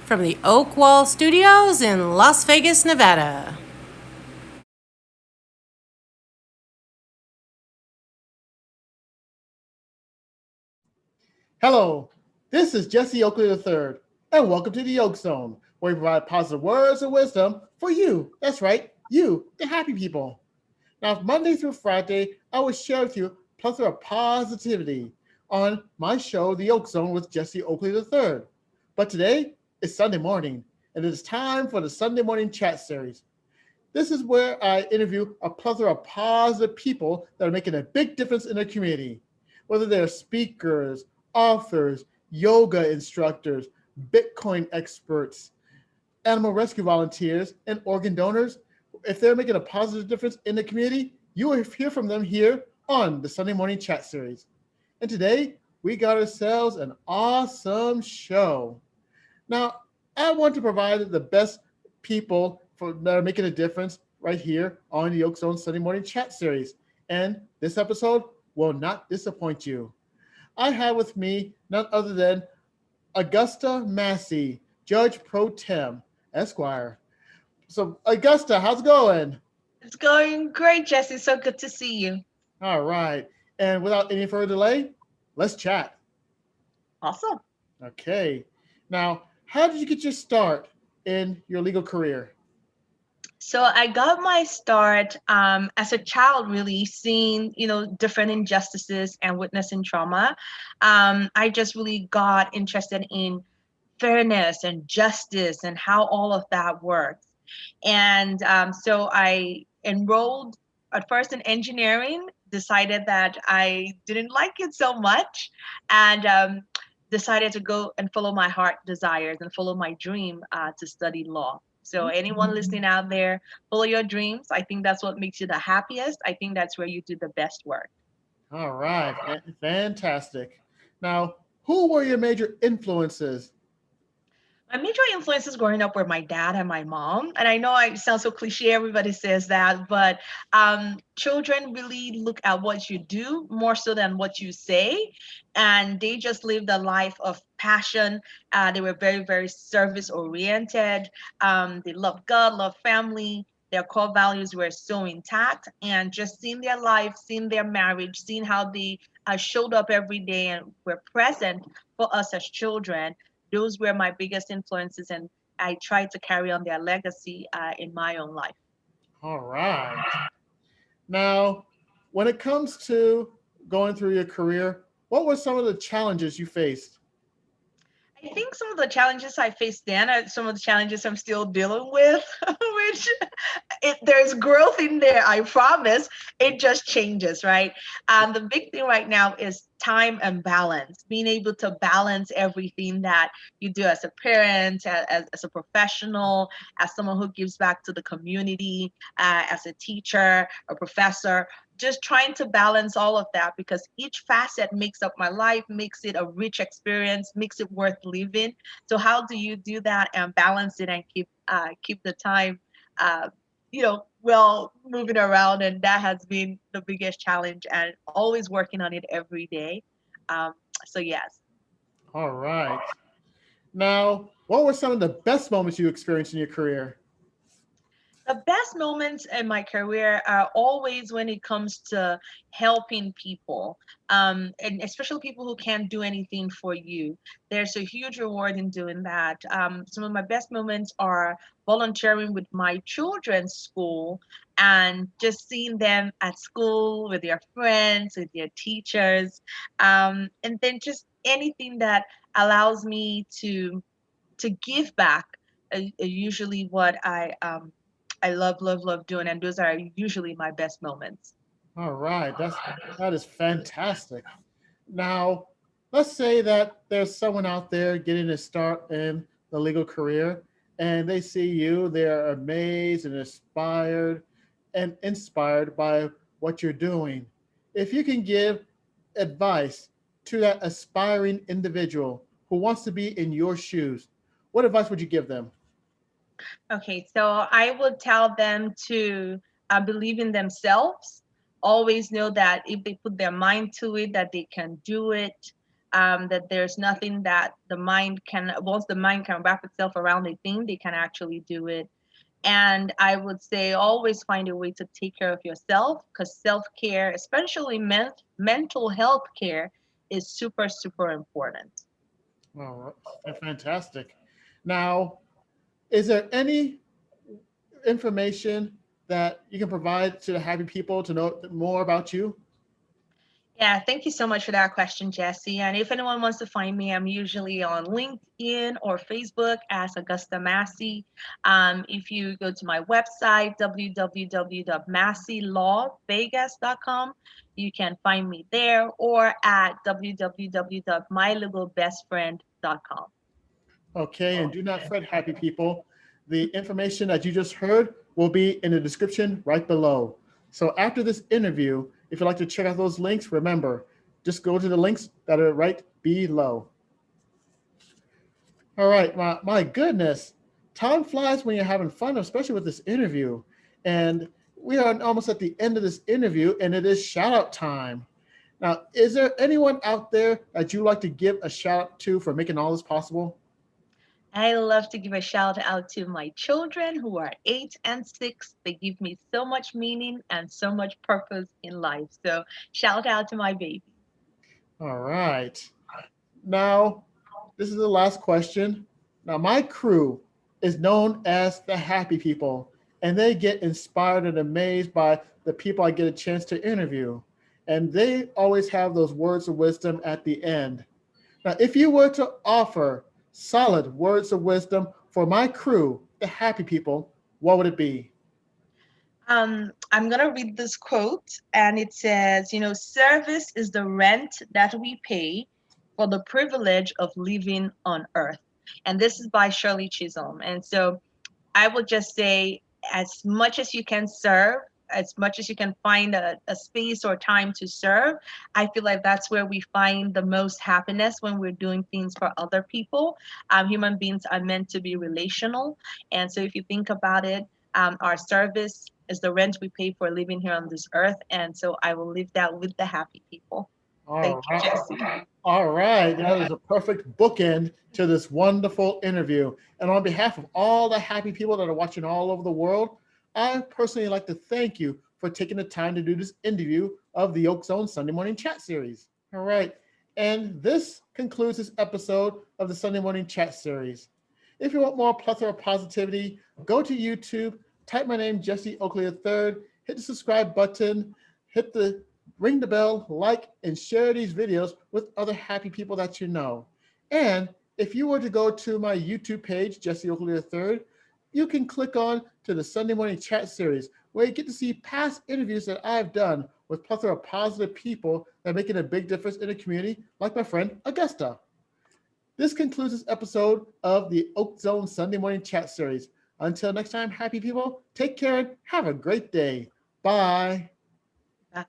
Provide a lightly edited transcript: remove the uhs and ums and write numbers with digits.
from the Oak Wall Studios in Las Vegas, Nevada. Hello, this is Jesse Oakley III, and welcome to the Oak Zone, where we provide positive words of wisdom for you. That's right, you, the happy people. Now, Monday through Friday, I will share with you a plethora of positivity on my show, The Oak Zone with Jesse Oakley III. But today is Sunday morning, and it is time for the Sunday morning chat series. This is where I interview a plethora of positive people that are making a big difference in their community, whether they're speakers, authors, yoga instructors, Bitcoin experts, animal rescue volunteers, and organ donors. If they're making a positive difference in the community, you will hear from them here on the Sunday Morning Chat Series. And today, we got ourselves an awesome show. Now, I want to provide the best people that are making a difference right here on the Oak Zone Sunday Morning Chat Series. And this episode will not disappoint you. I have with me none other than Augusta Massey, Judge Pro-Tem, Esquire. So, Augusta, how's it going? It's going great, Jesse. So good to see you. All right. And without any further delay, let's chat. Awesome. Okay. Now, how did you get your start in your legal career? So I got my start as a child, really seeing, different injustices and witnessing trauma. I just really got interested in fairness and justice and how all of that works. And so I enrolled at first in engineering, decided that I didn't like it so much, and decided to go and follow my heart desires and follow my dream to study law. So, anyone listening out there, follow your dreams. I think that's what makes you the happiest. I think that's where you do the best work. All right. Fantastic. Now, who were your major influences? My major influences growing up were my dad and my mom. And I know I sound so cliche, everybody says that, but children really look at what you do more so than what you say. And they just lived a life of passion. They were very, very service oriented. They loved God, loved family. Their core values were so intact. And just seeing their life, seeing their marriage, seeing how they showed up every day and were present for us as children, those were my biggest influences, and I tried to carry on their legacy in my own life. All right. Now, when it comes to going through your career, what were some of the challenges you faced? I think some of the challenges I faced then are some of the challenges I'm still dealing with, which there's growth in there, I promise. It just changes, right? The big thing right now is time and balance, being able to balance everything that you do as a parent, as a professional, as someone who gives back to the community, as a teacher, a professor, just trying to balance all of that because each facet makes up my life, makes it a rich experience, makes it worth living. So how do you do that and balance it and keep the time well moving around? And that has been the biggest challenge and always working on it every day. Um, so yes. All right. Now, what were some of the best moments you experienced in your career? The best moments in my career are always when it comes to helping people, and especially people who can't do anything for you. There's a huge reward in doing that. Some of my best moments are volunteering with my children's school and just seeing them at school with their friends, with their teachers, and then just anything that allows me to give back. Usually, what I love, love, love doing, and those are usually my best moments. All right. That is fantastic. Now, let's say that there's someone out there getting a start in the legal career and they see you, they're amazed and inspired by what you're doing. If you can give advice to that aspiring individual who wants to be in your shoes, what advice would you give them? Okay, so I would tell them to believe in themselves. Always know that if they put their mind to it, that they can do it. that there's nothing that once the mind can wrap itself around a thing, they can actually do it. And I would say always find a way to take care of yourself, because self-care, especially mental health care, is super, super important. All right, fantastic. Now, is there any information that you can provide to the happy people to know more about you? Yeah, thank you so much for that question, Jesse. And if anyone wants to find me, I'm usually on LinkedIn or Facebook as Augusta Massey. If you go to my website, www.masseylawvegas.com, you can find me there, or at www.mylegalbestfriend.com. Okay, and do not fret, happy people. The information that you just heard will be in the description right below. So after this interview, if you'd like to check out those links, remember, just go to the links that are right below. All right, my goodness. Time flies when you're having fun, especially with this interview. And we are almost at the end of this interview, and it is shout out time. Now, is there anyone out there that you'd like to give a shout out to for making all this possible? I love to give a shout out to my children who are 8 and 6. They give me so much meaning and so much purpose in life. So shout out to my baby. All right. Now, this is the last question. Now, my crew is known as the happy people, and they get inspired and amazed by the people I get a chance to interview. And they always have those words of wisdom at the end. Now, if you were to offer solid words of wisdom for my crew, the happy people, what would it be? I'm going to read this quote, and it says, service is the rent that we pay for the privilege of living on earth. And this is by Shirley Chisholm. And so I would just say, as much as you can serve, as much as you can find a space or time to serve, I feel like that's where we find the most happiness, when we're doing things for other people. Human beings are meant to be relational. And so if you think about it, our service is the rent we pay for living here on this earth. And so I will leave that with the happy people. Thank All you, right. Jesse. All right. That is a perfect bookend to this wonderful interview. And on behalf of all the happy people that are watching all over the world, I personally like to thank you for taking the time to do this interview of the Yoke Zone Sunday Morning Chat Series. All right. And this concludes this episode of the Sunday Morning Chat Series. If you want more plethora of positivity, go to YouTube, type my name, Jesse Oakley III, hit the subscribe button, ring the bell, like, and share these videos with other happy people that you know. And if you were to go to my YouTube page, Jesse Oakley III, you can click on to the Sunday Morning Chat Series, where you get to see past interviews that I've done with plethora of positive people that are making a big difference in the community, like my friend Augusta. This concludes this episode of the Oak Zone Sunday Morning Chat Series. Until next time, happy people, take care and have a great day. Bye. Bye.